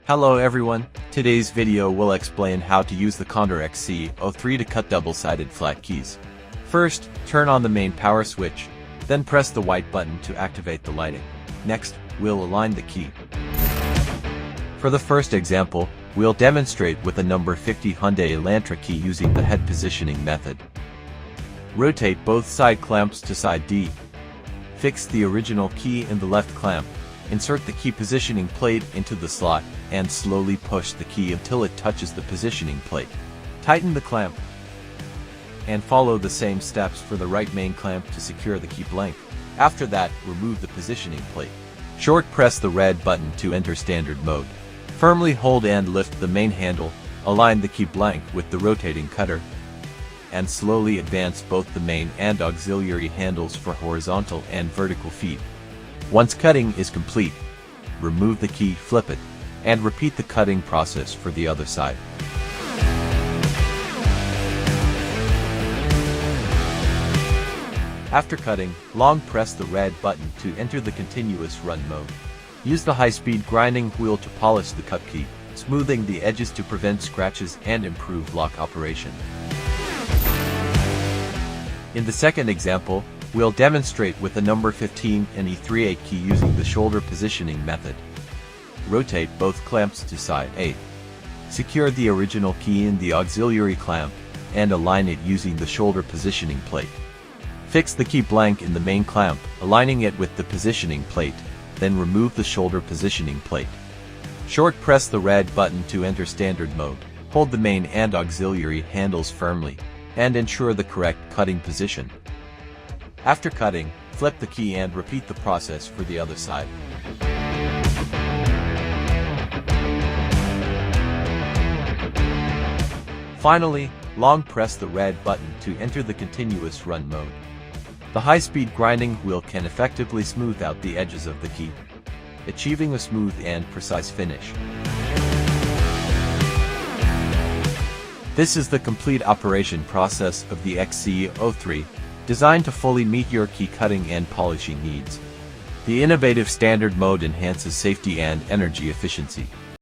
Hello everyone, today's video will explain how to use the Condor XC-003 to cut double-sided flat keys. First, turn on the main power switch, then press the white button to activate the lighting. Next, we'll align the key. For the first example, we'll demonstrate with the number 50 Hyundai Elantra key using the head positioning method. Rotate both side clamps to side D. Fix the original key in the left clamp. Insert the key positioning plate into the slot, and slowly push the key until it touches the positioning plate. Tighten the clamp, and follow the same steps for the right main clamp to secure the key blank. After that, remove the positioning plate. Short press the red button to enter standard mode. Firmly hold and lift the main handle, align the key blank with the rotating cutter, and slowly advance both the main and auxiliary handles for horizontal and vertical feed. Once cutting is complete, remove the key, flip it, and repeat the cutting process for the other side. After cutting, long press the red button to enter the continuous run mode. Use the high-speed grinding wheel to polish the cut key, smoothing the edges to prevent scratches and improve lock operation. In the second example, we'll demonstrate with the number 15 and E38 key using the shoulder positioning method. Rotate both clamps to side A. Secure the original key in the auxiliary clamp, and align it using the shoulder positioning plate. Fix the key blank in the main clamp, aligning it with the positioning plate, then remove the shoulder positioning plate. Short press the red button to enter standard mode. Hold the main and auxiliary handles firmly, and ensure the correct cutting position. After cutting, flip the key and repeat the process for the other side. Finally, long press the red button to enter the continuous run mode. The high-speed grinding wheel can effectively smooth out the edges of the key, achieving a smooth and precise finish. This is the complete operation process of the XC-003, designed to fully meet your key cutting and polishing needs. The innovative standard mode enhances safety and energy efficiency.